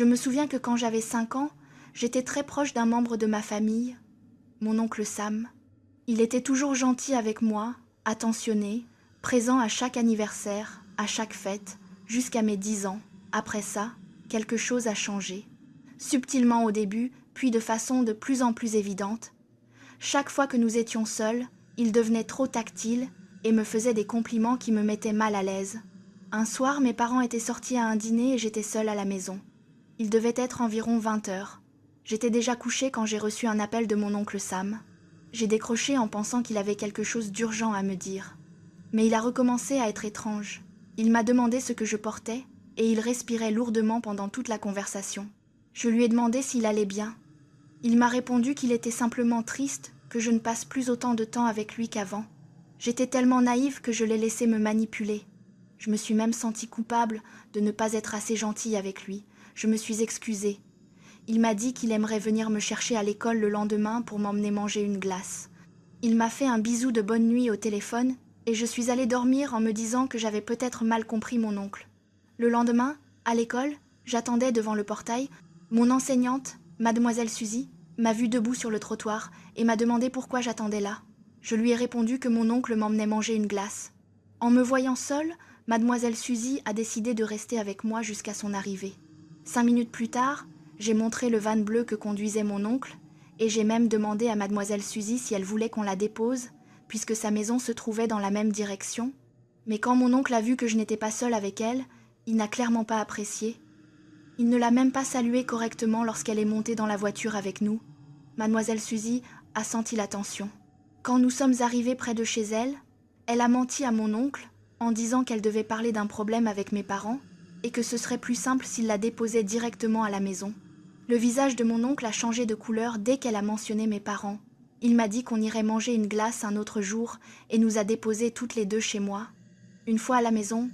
Je me souviens que quand j'avais 5 ans, j'étais très proche d'un membre de ma famille, mon oncle Sam. Il était toujours gentil avec moi, attentionné, présent à chaque anniversaire, à chaque fête, jusqu'à mes 10 ans. Après ça, quelque chose a changé. Subtilement au début, puis de façon de plus en plus évidente. Chaque fois que nous étions seuls, il devenait trop tactile et me faisait des compliments qui me mettaient mal à l'aise. Un soir, mes parents étaient sortis à un dîner et j'étais seule à la maison. Il devait être environ 20 heures. J'étais déjà couchée quand j'ai reçu un appel de mon oncle Sam. J'ai décroché en pensant qu'il avait quelque chose d'urgent à me dire. Mais il a recommencé à être étrange. Il m'a demandé ce que je portais et il respirait lourdement pendant toute la conversation. Je lui ai demandé s'il allait bien. Il m'a répondu qu'il était simplement triste que je ne passe plus autant de temps avec lui qu'avant. J'étais tellement naïve que je l'ai laissé me manipuler. Je me suis même sentie coupable de ne pas être assez gentille avec lui. Je me suis excusée. Il m'a dit qu'il aimerait venir me chercher à l'école le lendemain pour m'emmener manger une glace. Il m'a fait un bisou de bonne nuit au téléphone et je suis allée dormir en me disant que j'avais peut-être mal compris mon oncle. Le lendemain, à l'école, j'attendais devant le portail. Mon enseignante, mademoiselle Suzy, m'a vue debout sur le trottoir et m'a demandé pourquoi j'attendais là. Je lui ai répondu que mon oncle m'emmenait manger une glace. En me voyant seule, mademoiselle Suzy a décidé de rester avec moi jusqu'à son arrivée. 5 minutes plus tard, j'ai montré le van bleu que conduisait mon oncle et j'ai même demandé à mademoiselle Suzy si elle voulait qu'on la dépose, puisque sa maison se trouvait dans la même direction. Mais quand mon oncle a vu que je n'étais pas seule avec elle, il n'a clairement pas apprécié. Il ne l'a même pas saluée correctement lorsqu'elle est montée dans la voiture avec nous. Mademoiselle Suzy a senti la tension. Quand nous sommes arrivés près de chez elle, elle a menti à mon oncle en disant qu'elle devait parler d'un problème avec mes parents et que ce serait plus simple s'il la déposait directement à la maison. Le visage de mon oncle a changé de couleur dès qu'elle a mentionné mes parents. Il m'a dit qu'on irait manger une glace un autre jour et nous a déposés toutes les deux chez moi. Une fois à la maison,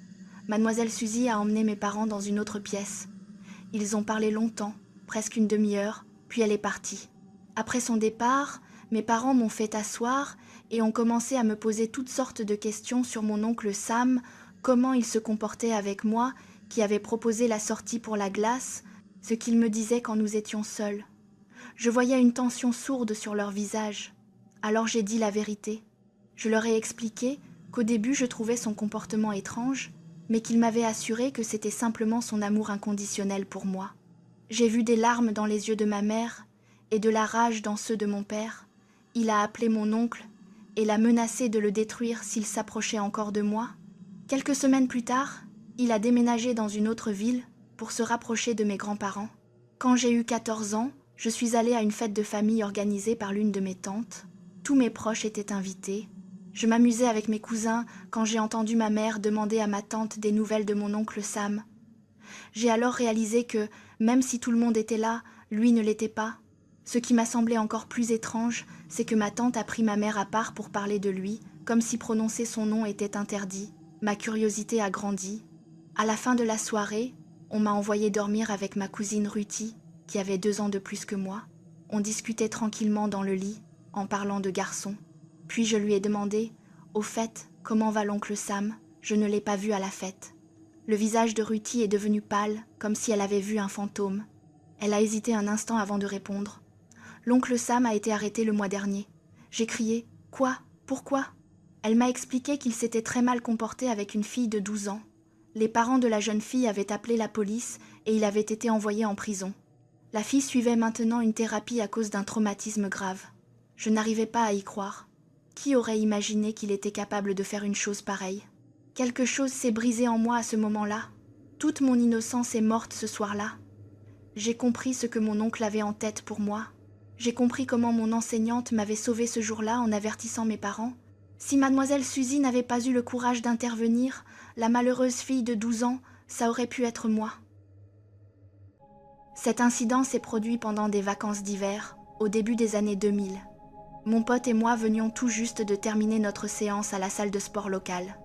mademoiselle Suzy a emmené mes parents dans une autre pièce. Ils ont parlé longtemps, presque une demi-heure, puis elle est partie. Après son départ, mes parents m'ont fait asseoir et ont commencé à me poser toutes sortes de questions sur mon oncle Sam, comment il se comportait avec moi, qui avait proposé la sortie pour la glace, ce qu'il me disait quand nous étions seuls. Je voyais une tension sourde sur leur visage. Alors j'ai dit la vérité. Je leur ai expliqué qu'au début je trouvais son comportement étrange, mais qu'il m'avait assuré que c'était simplement son amour inconditionnel pour moi. J'ai vu des larmes dans les yeux de ma mère et de la rage dans ceux de mon père. Il a appelé mon oncle et l'a menacé de le détruire s'il s'approchait encore de moi. Quelques semaines plus tard, il a déménagé dans une autre ville pour se rapprocher de mes grands-parents. Quand j'ai eu 14 ans, je suis allée à une fête de famille organisée par l'une de mes tantes. Tous mes proches étaient invités. Je m'amusais avec mes cousins quand j'ai entendu ma mère demander à ma tante des nouvelles de mon oncle Sam. J'ai alors réalisé que, même si tout le monde était là, lui ne l'était pas. Ce qui m'a semblé encore plus étrange, c'est que ma tante a pris ma mère à part pour parler de lui, comme si prononcer son nom était interdit. Ma curiosité a grandi. À la fin de la soirée, on m'a envoyé dormir avec ma cousine Ruthie, qui avait 2 ans de plus que moi. On discutait tranquillement dans le lit, en parlant de garçons. Puis je lui ai demandé, au fait, comment va l'oncle Sam? Je ne l'ai pas vu à la fête. Le visage de Ruthie est devenu pâle, comme si elle avait vu un fantôme. Elle a hésité un instant avant de répondre. L'oncle Sam a été arrêté le mois dernier. J'ai crié, « Quoi? Pourquoi ?» Elle m'a expliqué qu'il s'était très mal comporté avec une fille de 12 ans. Les parents de la jeune fille avaient appelé la police et il avait été envoyé en prison. La fille suivait maintenant une thérapie à cause d'un traumatisme grave. Je n'arrivais pas à y croire. Qui aurait imaginé qu'il était capable de faire une chose pareille? Quelque chose s'est brisé en moi à ce moment-là. Toute mon innocence est morte ce soir-là. J'ai compris ce que mon oncle avait en tête pour moi. J'ai compris comment mon enseignante m'avait sauvée ce jour-là en avertissant mes parents. Si mademoiselle Suzy n'avait pas eu le courage d'intervenir, la malheureuse fille de 12 ans, ça aurait pu être moi. Cet incident s'est produit pendant des vacances d'hiver, au début des années 2000. Mon pote et moi venions tout juste de terminer notre séance à la salle de sport locale.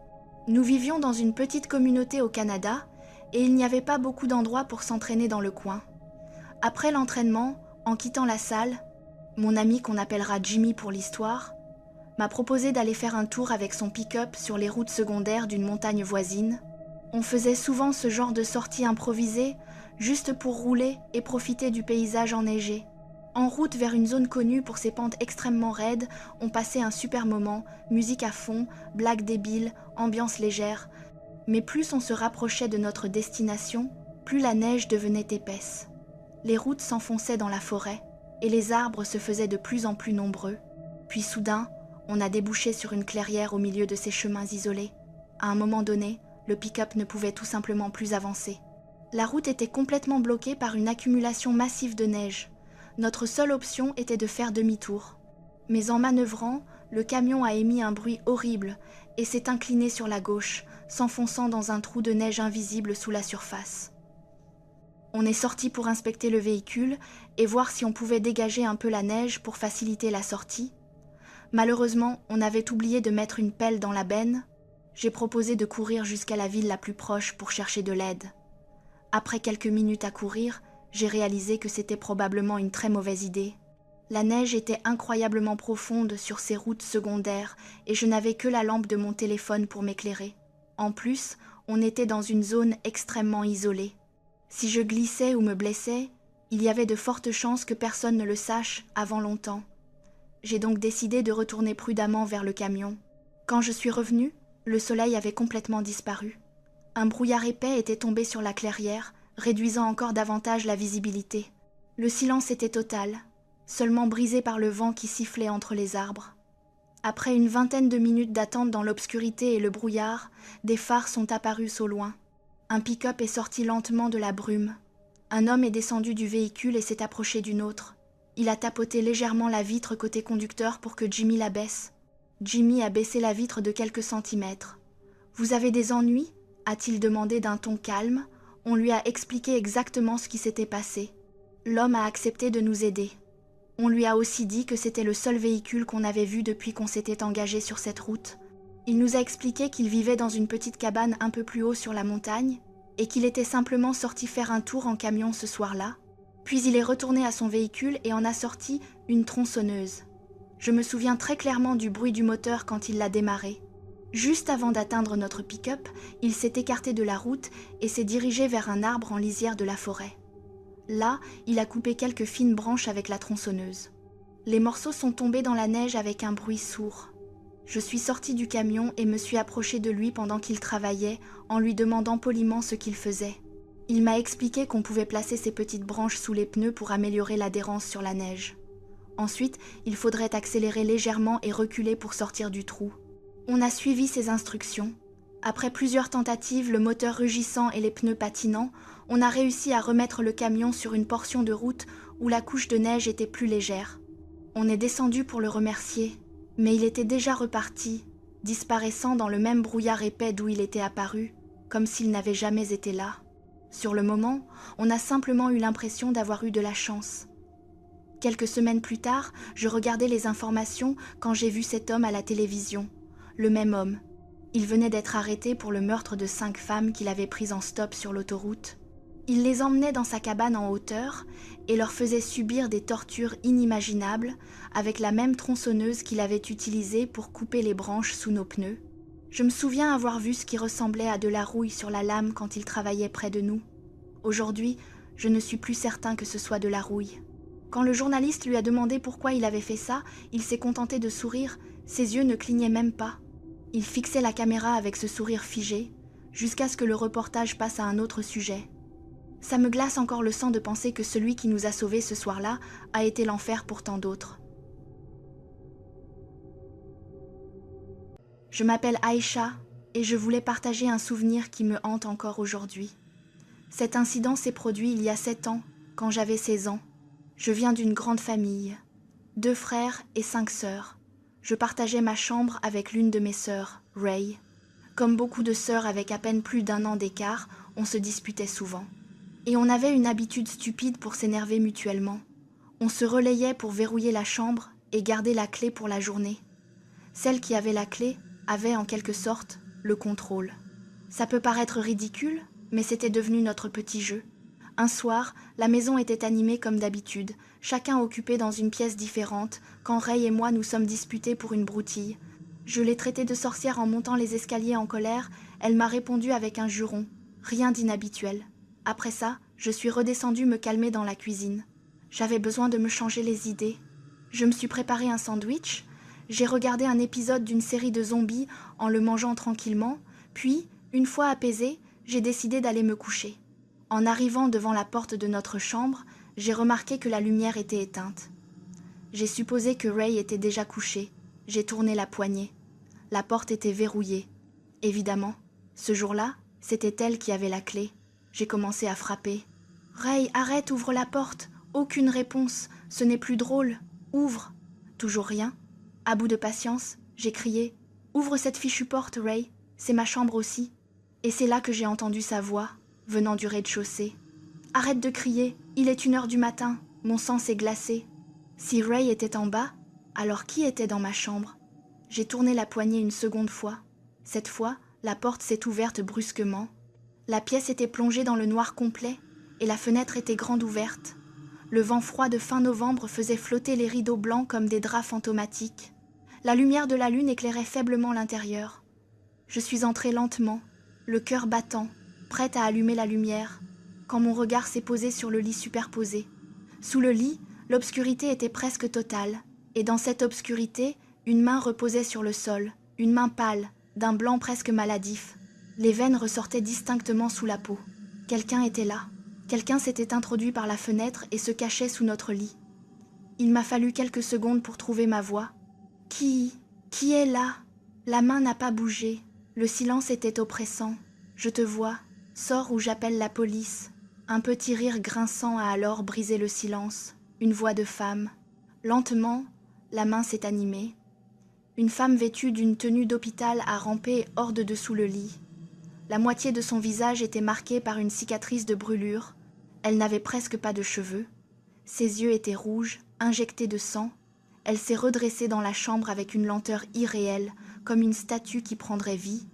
Nous vivions dans une petite communauté au Canada et il n'y avait pas beaucoup d'endroits pour s'entraîner dans le coin. Après l'entraînement, en quittant la salle, mon ami qu'on appellera Jimmy pour l'histoire, m'a proposé d'aller faire un tour avec son pick-up sur les routes secondaires d'une montagne voisine. On faisait souvent ce genre de sortie improvisée, juste pour rouler et profiter du paysage enneigé. En route vers une zone connue pour ses pentes extrêmement raides, on passait un super moment, musique à fond, blagues débiles, ambiance légère. Mais plus on se rapprochait de notre destination, plus la neige devenait épaisse. Les routes s'enfonçaient dans la forêt, et les arbres se faisaient de plus en plus nombreux. Puis soudain, on a débouché sur une clairière au milieu de ces chemins isolés. À un moment donné, le pick-up ne pouvait tout simplement plus avancer. La route était complètement bloquée par une accumulation massive de neige. Notre seule option était de faire demi-tour. Mais en manœuvrant, le camion a émis un bruit horrible et s'est incliné sur la gauche, s'enfonçant dans un trou de neige invisible sous la surface. On est sorti pour inspecter le véhicule et voir si on pouvait dégager un peu la neige pour faciliter la sortie. Malheureusement, on avait oublié de mettre une pelle dans la benne. J'ai proposé de courir jusqu'à la ville la plus proche pour chercher de l'aide. Après quelques minutes à courir, j'ai réalisé que c'était probablement une très mauvaise idée. La neige était incroyablement profonde sur ces routes secondaires et je n'avais que la lampe de mon téléphone pour m'éclairer. En plus, on était dans une zone extrêmement isolée. Si je glissais ou me blessais, il y avait de fortes chances que personne ne le sache avant longtemps. J'ai donc décidé de retourner prudemment vers le camion. Quand je suis revenue, le soleil avait complètement disparu. Un brouillard épais était tombé sur la clairière, réduisant encore davantage la visibilité. Le silence était total, seulement brisé par le vent qui sifflait entre les arbres. Après une vingtaine de minutes d'attente dans l'obscurité et le brouillard, des phares sont apparus au loin. Un pick-up est sorti lentement de la brume. Un homme est descendu du véhicule et s'est approché d'une autre. Il a tapoté légèrement la vitre côté conducteur pour que Jimmy la baisse. Jimmy a baissé la vitre de quelques centimètres. « Vous avez des ennuis ?» a-t-il demandé d'un ton calme. On lui a expliqué exactement ce qui s'était passé. L'homme a accepté de nous aider. On lui a aussi dit que c'était le seul véhicule qu'on avait vu depuis qu'on s'était engagé sur cette route. Il nous a expliqué qu'il vivait dans une petite cabane un peu plus haut sur la montagne et qu'il était simplement sorti faire un tour en camion ce soir-là. Puis il est retourné à son véhicule et en a sorti une tronçonneuse. Je me souviens très clairement du bruit du moteur quand il l'a démarré. Juste avant d'atteindre notre pick-up, il s'est écarté de la route et s'est dirigé vers un arbre en lisière de la forêt. Là, il a coupé quelques fines branches avec la tronçonneuse. Les morceaux sont tombés dans la neige avec un bruit sourd. Je suis sortie du camion et me suis approchée de lui pendant qu'il travaillait, en lui demandant poliment ce qu'il faisait. Il m'a expliqué qu'on pouvait placer ces petites branches sous les pneus pour améliorer l'adhérence sur la neige. Ensuite, il faudrait accélérer légèrement et reculer pour sortir du trou. On a suivi ses instructions. Après plusieurs tentatives, le moteur rugissant et les pneus patinant, on a réussi à remettre le camion sur une portion de route où la couche de neige était plus légère. On est descendu pour le remercier, mais il était déjà reparti, disparaissant dans le même brouillard épais d'où il était apparu, comme s'il n'avait jamais été là. Sur le moment, on a simplement eu l'impression d'avoir eu de la chance. Quelques semaines plus tard, je regardais les informations quand j'ai vu cet homme à la télévision. Le même homme. Il venait d'être arrêté pour le meurtre de 5 femmes qu'il avait prises en stop sur l'autoroute. Il les emmenait dans sa cabane en hauteur et leur faisait subir des tortures inimaginables avec la même tronçonneuse qu'il avait utilisée pour couper les branches sous nos pneus. Je me souviens avoir vu ce qui ressemblait à de la rouille sur la lame quand il travaillait près de nous. Aujourd'hui, je ne suis plus certain que ce soit de la rouille. Quand le journaliste lui a demandé pourquoi il avait fait ça, il s'est contenté de sourire, ses yeux ne clignaient même pas. Il fixait la caméra avec ce sourire figé, jusqu'à ce que le reportage passe à un autre sujet. Ça me glace encore le sang de penser que celui qui nous a sauvés ce soir-là a été l'enfer pour tant d'autres. Je m'appelle Aïcha et je voulais partager un souvenir qui me hante encore aujourd'hui. Cet incident s'est produit il y a 7 ans, quand j'avais 16 ans. Je viens d'une grande famille, 2 frères et 5 sœurs. Je partageais ma chambre avec l'une de mes sœurs, Ray. Comme beaucoup de sœurs avec à peine plus d'1 an d'écart, on se disputait souvent. Et on avait une habitude stupide pour s'énerver mutuellement. On se relayait pour verrouiller la chambre et garder la clé pour la journée. Celle qui avait la clé avait en quelque sorte le contrôle. Ça peut paraître ridicule, mais c'était devenu notre petit jeu. Un soir, la maison était animée comme d'habitude, chacun occupé dans une pièce différente, quand Ray et moi nous sommes disputés pour une broutille. Je l'ai traitée de sorcière en montant les escaliers en colère, elle m'a répondu avec un juron. Rien d'inhabituel. Après ça, Je suis redescendue me calmer dans la cuisine. J'avais besoin de me changer les idées. Je me suis préparé un sandwich, j'ai regardé un épisode d'une série de zombies en le mangeant tranquillement, puis, une fois apaisée, j'ai décidé d'aller me coucher. En arrivant devant la porte de notre chambre, j'ai remarqué que la lumière était éteinte. J'ai supposé que Ray était déjà couché. J'ai tourné la poignée. La porte était verrouillée. Évidemment, ce jour-là, c'était elle qui avait la clé. J'ai commencé à frapper. « Ray, arrête, ouvre la porte !» Aucune réponse, ce n'est plus drôle. « Ouvre !» Toujours rien. À bout de patience, j'ai crié « Ouvre cette fichue porte, Ray, c'est ma chambre aussi. » Et c'est là que j'ai entendu sa voix, venant du rez-de-chaussée. « Arrête de crier, il est 1h du matin, mon sang s'est glacé. » Si Ray était en bas, alors qui était dans ma chambre? J'ai tourné la poignée une seconde fois. Cette fois, la porte s'est ouverte brusquement. La pièce était plongée dans le noir complet et la fenêtre était grande ouverte. Le vent froid de fin novembre faisait flotter les rideaux blancs comme des draps fantomatiques. La lumière de la lune éclairait faiblement l'intérieur. Je suis entrée lentement, le cœur battant, prête à allumer la lumière, quand mon regard s'est posé sur le lit superposé. Sous le lit, l'obscurité était presque totale, et dans cette obscurité, une main reposait sur le sol, une main pâle, d'un blanc presque maladif. Les veines ressortaient distinctement sous la peau. Quelqu'un était là. Quelqu'un s'était introduit par la fenêtre et se cachait sous notre lit. Il m'a fallu quelques secondes pour trouver ma voix. « Qui est là ?» La main n'a pas bougé. Le silence était oppressant. « Je te vois. Sors ou j'appelle la police. » Un petit rire grinçant a alors brisé le silence. Une voix de femme. Lentement, la main s'est animée. Une femme vêtue d'une tenue d'hôpital a rampé hors de dessous le lit. La moitié de son visage était marquée par une cicatrice de brûlure. Elle n'avait presque pas de cheveux. Ses yeux étaient rouges, injectés de sang. Elle s'est redressée dans la chambre avec une lenteur irréelle, comme une statue qui prendrait vie.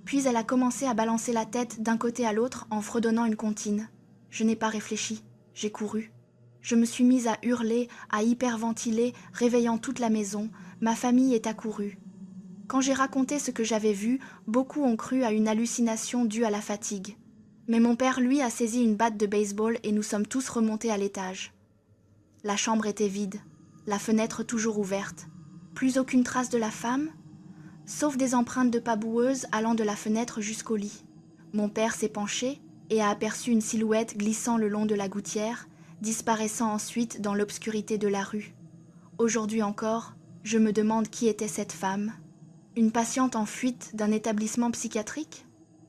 Puis elle a commencé à balancer la tête d'un côté à l'autre en fredonnant une comptine. Je n'ai pas réfléchi, j'ai couru. Je me suis mise à hurler, à hyperventiler, réveillant toute la maison. Ma famille est accourue. Quand j'ai raconté ce que j'avais vu, beaucoup ont cru à une hallucination due à la fatigue. Mais mon père, lui, a saisi une batte de baseball et nous sommes tous remontés à l'étage. La chambre était vide, la fenêtre toujours ouverte. Plus aucune trace de la femme, sauf des empreintes de pas boueuses allant de la fenêtre jusqu'au lit. Mon père s'est penché et a aperçu une silhouette glissant le long de la gouttière, disparaissant ensuite dans l'obscurité de la rue. Aujourd'hui encore, je me demande qui était cette femme. Une patiente en fuite d'un établissement psychiatrique?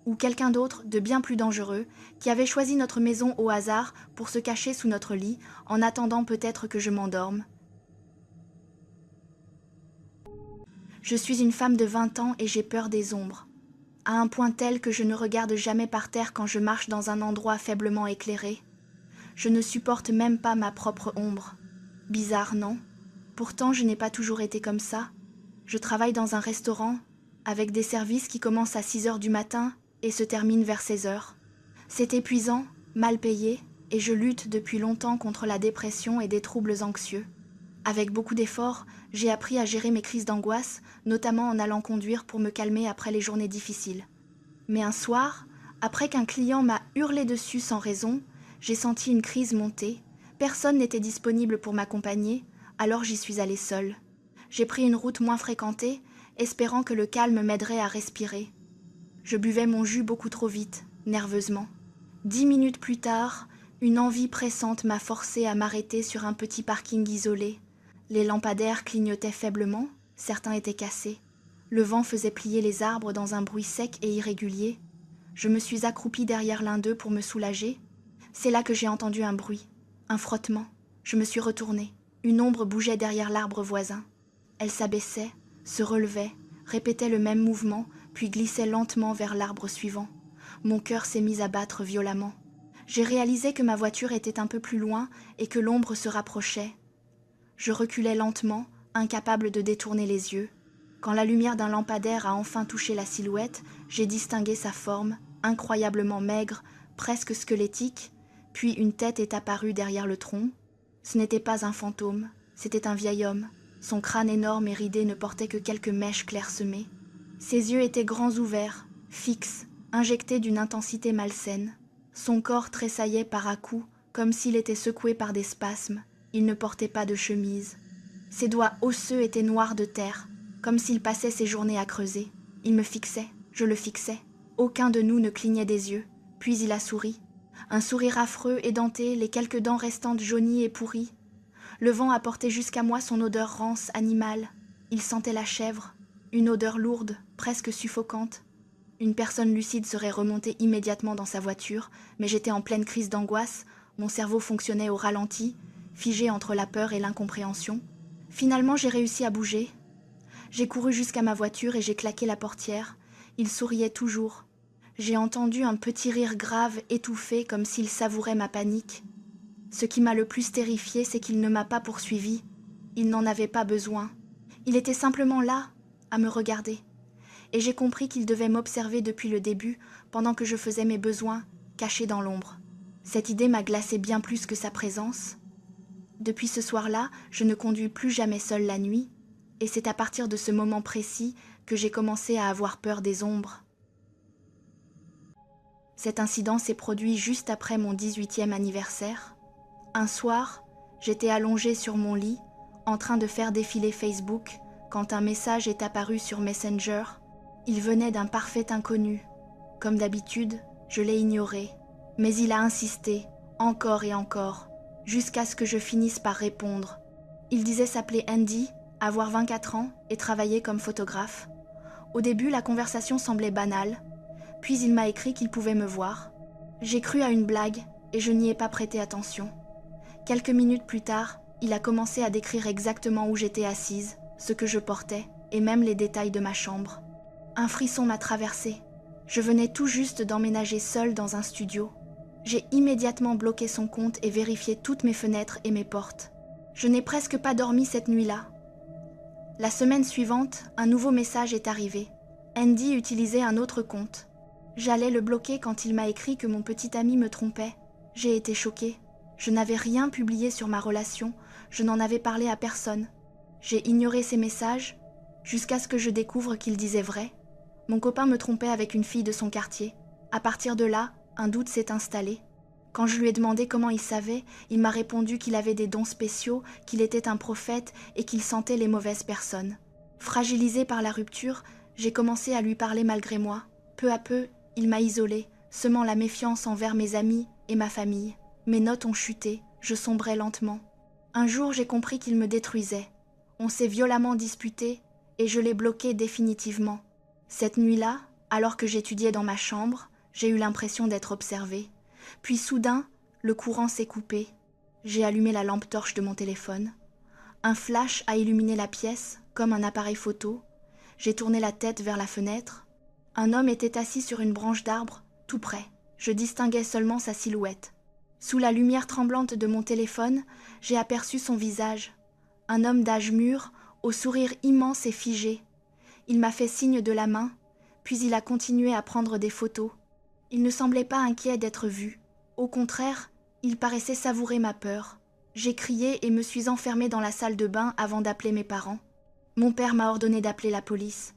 Ou quelqu'un d'autre, de bien plus dangereux, qui avait choisi notre maison au hasard pour se cacher sous notre lit, en attendant peut-être que je m'endorme. Je suis une femme de 20 ans et j'ai peur des ombres, à un point tel que je ne regarde jamais par terre quand je marche dans un endroit faiblement éclairé. Je ne supporte même pas ma propre ombre. Bizarre, non? Pourtant, je n'ai pas toujours été comme ça. Je travaille dans un restaurant, avec des services qui commencent à 6h du matin et se terminent vers 16h. C'est épuisant, mal payé, et je lutte depuis longtemps contre la dépression et des troubles anxieux. Avec beaucoup d'efforts, j'ai appris à gérer mes crises d'angoisse, notamment en allant conduire pour me calmer après les journées difficiles. Mais un soir, après qu'un client m'a hurlé dessus sans raison, j'ai senti une crise monter. Personne n'était disponible pour m'accompagner, alors j'y suis allée seule. J'ai pris une route moins fréquentée, espérant que le calme m'aiderait à respirer. Je buvais mon jus beaucoup trop vite, nerveusement. 10 minutes plus tard, une envie pressante m'a forcée à m'arrêter sur un petit parking isolé. Les lampadaires clignotaient faiblement, certains étaient cassés. Le vent faisait plier les arbres dans un bruit sec et irrégulier. Je me suis accroupie derrière l'un d'eux pour me soulager. C'est là que j'ai entendu un bruit, un frottement. Je me suis retournée. Une ombre bougeait derrière l'arbre voisin. Elle s'abaissait, se relevait, répétait le même mouvement, puis glissait lentement vers l'arbre suivant. Mon cœur s'est mis à battre violemment. J'ai réalisé que ma voiture était un peu plus loin et que l'ombre se rapprochait. Je reculais lentement, incapable de détourner les yeux. Quand la lumière d'un lampadaire a enfin touché la silhouette, j'ai distingué sa forme, incroyablement maigre, presque squelettique, puis une tête est apparue derrière le tronc. Ce n'était pas un fantôme, c'était un vieil homme. Son crâne énorme et ridé ne portait que quelques mèches clairsemées. Ses yeux étaient grands ouverts, fixes, injectés d'une intensité malsaine. Son corps tressaillait par à-coups, comme s'il était secoué par des spasmes. Il ne portait pas de chemise. Ses doigts osseux étaient noirs de terre, comme s'il passait ses journées à creuser. Il me fixait, je le fixais. Aucun de nous ne clignait des yeux. Puis il a souri. Un sourire affreux, édenté, les quelques dents restantes jaunies et pourries. Le vent apportait jusqu'à moi son odeur rance, animale. Il sentait la chèvre, une odeur lourde, presque suffocante. Une personne lucide serait remontée immédiatement dans sa voiture, mais j'étais en pleine crise d'angoisse, mon cerveau fonctionnait au ralenti, figé entre la peur et l'incompréhension. Finalement, j'ai réussi à bouger. J'ai couru jusqu'à ma voiture et j'ai claqué la portière. Il souriait toujours. J'ai entendu un petit rire grave, étouffé, comme s'il savourait ma panique. Ce qui m'a le plus terrifiée, c'est qu'il ne m'a pas poursuivi. Il n'en avait pas besoin. Il était simplement là, à me regarder. Et j'ai compris qu'il devait m'observer depuis le début, pendant que je faisais mes besoins, cachés dans l'ombre. Cette idée m'a glacé bien plus que sa présence. Depuis ce soir-là, je ne conduis plus jamais seule la nuit, et c'est à partir de ce moment précis que j'ai commencé à avoir peur des ombres. Cet incident s'est produit juste après mon 18e anniversaire. Un soir, j'étais allongée sur mon lit, en train de faire défiler Facebook, quand un message est apparu sur Messenger. Il venait d'un parfait inconnu. Comme d'habitude, je l'ai ignoré. Mais il a insisté, encore et encore, jusqu'à ce que je finisse par répondre. Il disait s'appeler Andy, avoir 24 ans et travailler comme photographe. Au début, la conversation semblait banale, puis il m'a écrit qu'il pouvait me voir. J'ai cru à une blague et je n'y ai pas prêté attention. Quelques minutes plus tard, il a commencé à décrire exactement où j'étais assise, ce que je portais et même les détails de ma chambre. Un frisson m'a traversée. Je venais tout juste d'emménager seule dans un studio. J'ai immédiatement bloqué son compte et vérifié toutes mes fenêtres et mes portes. Je n'ai presque pas dormi cette nuit-là. La semaine suivante, un nouveau message est arrivé. Andy utilisait un autre compte. J'allais le bloquer quand il m'a écrit que mon petit ami me trompait. J'ai été choquée. Je n'avais rien publié sur ma relation, je n'en avais parlé à personne. J'ai ignoré ses messages, jusqu'à ce que je découvre qu'il disait vrai. Mon copain me trompait avec une fille de son quartier. À partir de là, un doute s'est installé. Quand je lui ai demandé comment il savait, il m'a répondu qu'il avait des dons spéciaux, qu'il était un prophète et qu'il sentait les mauvaises personnes. Fragilisée par la rupture, j'ai commencé à lui parler malgré moi. Peu à peu, il m'a isolée, semant la méfiance envers mes amis et ma famille. Mes notes ont chuté, je sombrais lentement. Un jour, j'ai compris qu'il me détruisait. On s'est violemment disputé et je l'ai bloqué définitivement. Cette nuit-là, alors que j'étudiais dans ma chambre, j'ai eu l'impression d'être observée. Puis soudain, le courant s'est coupé. J'ai allumé la lampe torche de mon téléphone. Un flash a illuminé la pièce, comme un appareil photo. J'ai tourné la tête vers la fenêtre. Un homme était assis sur une branche d'arbre, tout près. Je distinguais seulement sa silhouette. Sous la lumière tremblante de mon téléphone, j'ai aperçu son visage. Un homme d'âge mûr, au sourire immense et figé. Il m'a fait signe de la main, puis il a continué à prendre des photos. Il ne semblait pas inquiet d'être vu. Au contraire, il paraissait savourer ma peur. J'ai crié et me suis enfermée dans la salle de bain avant d'appeler mes parents. Mon père m'a ordonné d'appeler la police.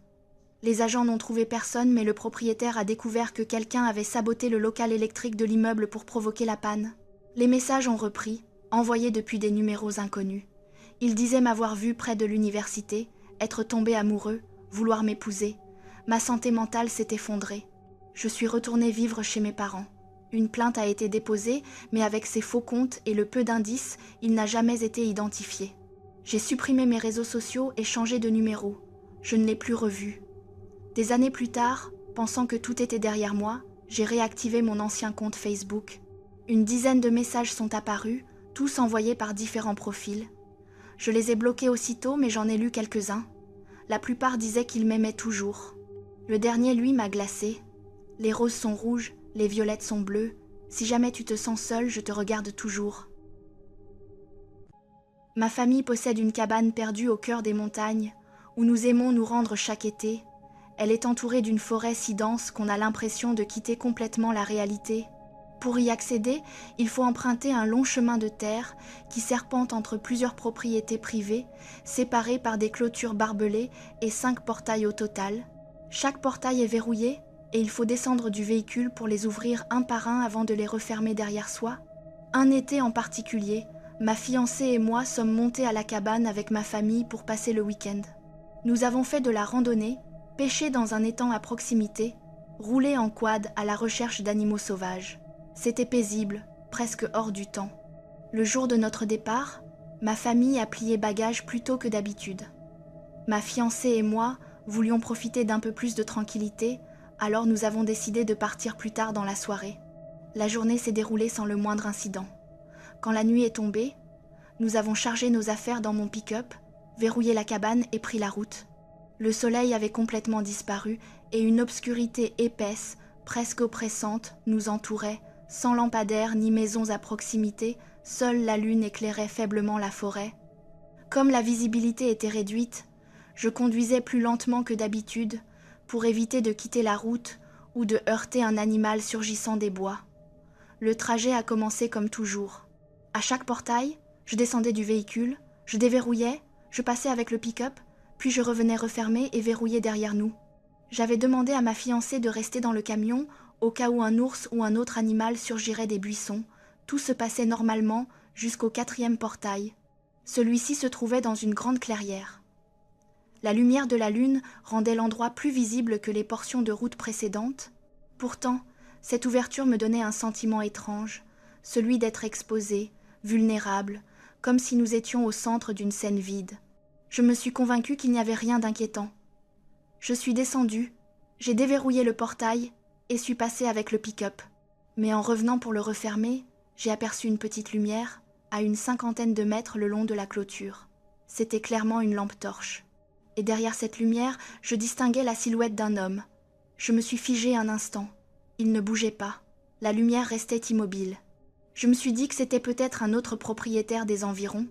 Les agents n'ont trouvé personne, mais le propriétaire a découvert que quelqu'un avait saboté le local électrique de l'immeuble pour provoquer la panne. Les messages ont repris, envoyés depuis des numéros inconnus. Il disait m'avoir vu près de l'université, être tombé amoureux, vouloir m'épouser. Ma santé mentale s'est effondrée. Je suis retournée vivre chez mes parents. Une plainte a été déposée, mais avec ses faux comptes et le peu d'indices, il n'a jamais été identifié. J'ai supprimé mes réseaux sociaux et changé de numéro. Je ne l'ai plus revu. Des années plus tard, pensant que tout était derrière moi, j'ai réactivé mon ancien compte Facebook. Une dizaine de messages sont apparus, tous envoyés par différents profils. Je les ai bloqués aussitôt, mais j'en ai lu quelques-uns. La plupart disaient qu'ils m'aimaient toujours. Le dernier, lui, m'a glacée. Les roses sont rouges, les violettes sont bleues. Si jamais tu te sens seule, je te regarde toujours. Ma famille possède une cabane perdue au cœur des montagnes, où nous aimons nous rendre chaque été. Elle est entourée d'une forêt si dense qu'on a l'impression de quitter complètement la réalité. Pour y accéder, il faut emprunter un long chemin de terre qui serpente entre plusieurs propriétés privées, séparées par des clôtures barbelées et 5 portails au total. Chaque portail est verrouillé et il faut descendre du véhicule pour les ouvrir un par un avant de les refermer derrière soi. Un été en particulier, ma fiancée et moi sommes montés à la cabane avec ma famille pour passer le week-end. Nous avons fait de la randonnée, pêché dans un étang à proximité, roulé en quad à la recherche d'animaux sauvages. C'était paisible, presque hors du temps. Le jour de notre départ, ma famille a plié bagages plus tôt que d'habitude. Ma fiancée et moi voulions profiter d'un peu plus de tranquillité, alors nous avons décidé de partir plus tard dans la soirée. La journée s'est déroulée sans le moindre incident. Quand la nuit est tombée, nous avons chargé nos affaires dans mon pick-up, verrouillé la cabane et pris la route. Le soleil avait complètement disparu et une obscurité épaisse, presque oppressante, nous entourait, sans lampadaires ni maisons à proximité, seule la lune éclairait faiblement la forêt. Comme la visibilité était réduite, je conduisais plus lentement que d'habitude pour éviter de quitter la route ou de heurter un animal surgissant des bois. Le trajet a commencé comme toujours. À chaque portail, je descendais du véhicule, je déverrouillais, je passais avec le pick-up, puis je revenais refermer et verrouiller derrière nous. J'avais demandé à ma fiancée de rester dans le camion au cas où un ours ou un autre animal surgirait des buissons. Tout se passait normalement jusqu'au 4e portail. Celui-ci se trouvait dans une grande clairière. La lumière de la lune rendait l'endroit plus visible que les portions de route précédentes. Pourtant, cette ouverture me donnait un sentiment étrange, celui d'être exposé, vulnérable, comme si nous étions au centre d'une scène vide. Je me suis convaincue qu'il n'y avait rien d'inquiétant. Je suis descendue, j'ai déverrouillé le portail et suis passée avec le pick-up. Mais en revenant pour le refermer, j'ai aperçu une petite lumière à une 50aine de mètres le long de la clôture. C'était clairement une lampe torche. Et derrière cette lumière, je distinguais la silhouette d'un homme. Je me suis figée un instant. Il ne bougeait pas. La lumière restait immobile. Je me suis dit que c'était peut-être un autre propriétaire des environs.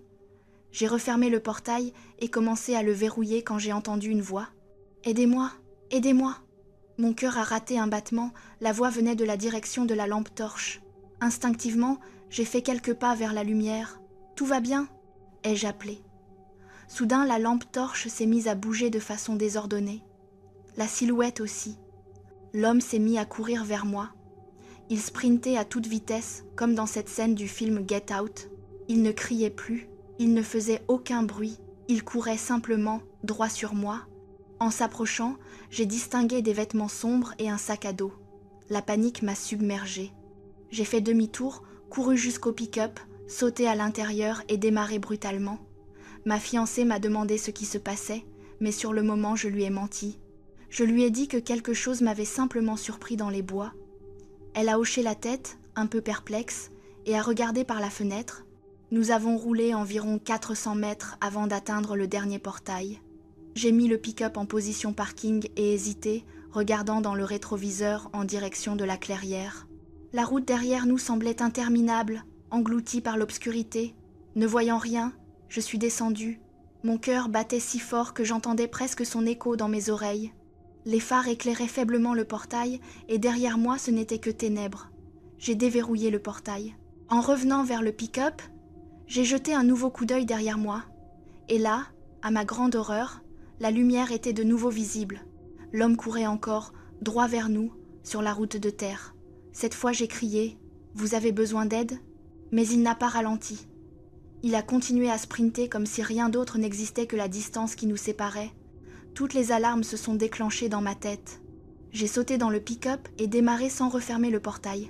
J'ai refermé le portail et commencé à le verrouiller quand j'ai entendu une voix. « Aidez-moi, aidez-moi !» Mon cœur a raté un battement, la voix venait de la direction de la lampe torche. Instinctivement, j'ai fait quelques pas vers la lumière. « Tout va bien ?» ai-je appelé. Soudain, la lampe torche s'est mise à bouger de façon désordonnée. La silhouette aussi. L'homme s'est mis à courir vers moi. Il sprintait à toute vitesse, comme dans cette scène du film Get Out. Il ne criait plus, il ne faisait aucun bruit, il courait simplement, droit sur moi. En s'approchant, j'ai distingué des vêtements sombres et un sac à dos. La panique m'a submergée. J'ai fait demi-tour, couru jusqu'au pick-up, sauté à l'intérieur et démarré brutalement. Ma fiancée m'a demandé ce qui se passait, mais sur le moment je lui ai menti. Je lui ai dit que quelque chose m'avait simplement surpris dans les bois. Elle a hoché la tête, un peu perplexe, et a regardé par la fenêtre. Nous avons roulé environ 400 mètres avant d'atteindre le dernier portail. J'ai mis le pick-up en position parking et hésité, regardant dans le rétroviseur en direction de la clairière. La route derrière nous semblait interminable, engloutie par l'obscurité. Ne voyant rien, je suis descendue. Mon cœur battait si fort que j'entendais presque son écho dans mes oreilles. Les phares éclairaient faiblement le portail et derrière moi ce n'était que ténèbres. J'ai déverrouillé le portail. En revenant vers le pick-up, j'ai jeté un nouveau coup d'œil derrière moi. Et là, à ma grande horreur, la lumière était de nouveau visible. L'homme courait encore, droit vers nous, sur la route de terre. Cette fois j'ai crié « Vous avez besoin d'aide ?» Mais il n'a pas ralenti. Il a continué à sprinter comme si rien d'autre n'existait que la distance qui nous séparait. Toutes les alarmes se sont déclenchées dans ma tête. J'ai sauté dans le pick-up et démarré sans refermer le portail.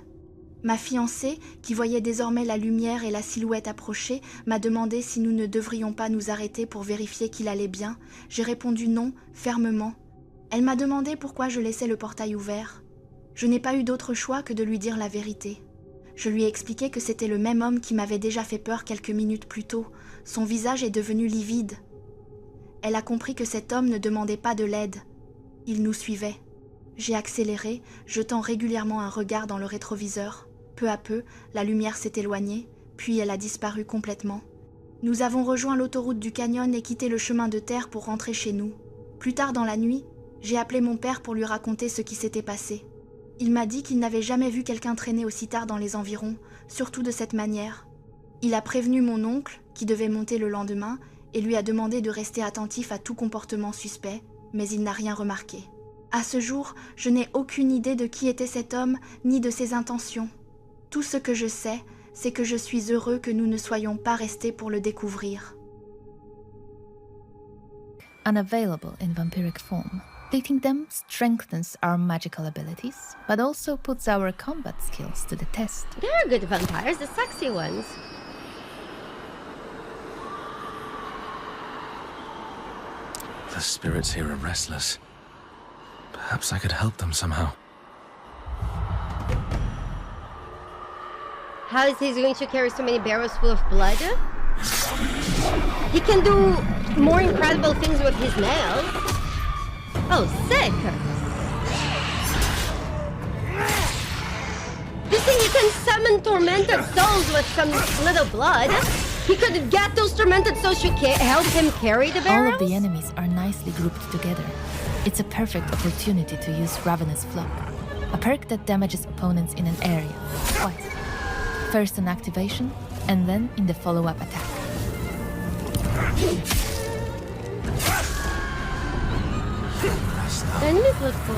Ma fiancée, qui voyait désormais la lumière et la silhouette approcher, m'a demandé si nous ne devrions pas nous arrêter pour vérifier qu'il allait bien. J'ai répondu non, fermement. Elle m'a demandé pourquoi je laissais le portail ouvert. Je n'ai pas eu d'autre choix que de lui dire la vérité. Je lui ai expliqué que c'était le même homme qui m'avait déjà fait peur quelques minutes plus tôt. Son visage est devenu livide. Elle a compris que cet homme ne demandait pas de l'aide. Il nous suivait. J'ai accéléré, jetant régulièrement un regard dans le rétroviseur. Peu à peu, la lumière s'est éloignée, puis elle a disparu complètement. Nous avons rejoint l'autoroute du canyon et quitté le chemin de terre pour rentrer chez nous. Plus tard dans la nuit, j'ai appelé mon père pour lui raconter ce qui s'était passé. Il m'a dit qu'il n'avait jamais vu quelqu'un traîner aussi tard dans les environs, surtout de cette manière. Il a prévenu mon oncle, qui devait monter le lendemain, et lui a demandé de rester attentif à tout comportement suspect, mais il n'a rien remarqué. À ce jour, je n'ai aucune idée de qui était cet homme ni de ses intentions. Tout ce que je sais, c'est que je suis heureux que nous ne soyons pas restés pour le découvrir. Unavailable in vampiric form, dating them strengthens our magical abilities, but also puts our combat skills to the test. There are good vampires, the sexy ones. The spirits here are restless. Perhaps I could help them somehow. How is he going to carry so many barrels full of blood? He can do more incredible things with his nails. Oh, sick! You think he can summon tormented souls with some little blood? He could get those tormented souls to help him carry the All barrels? of the enemies are nicely grouped together. It's a perfect opportunity to use Ravenous Flock, a perk that damages opponents in an area twice. First on activation, and then in the follow-up attack. The enemies look cool.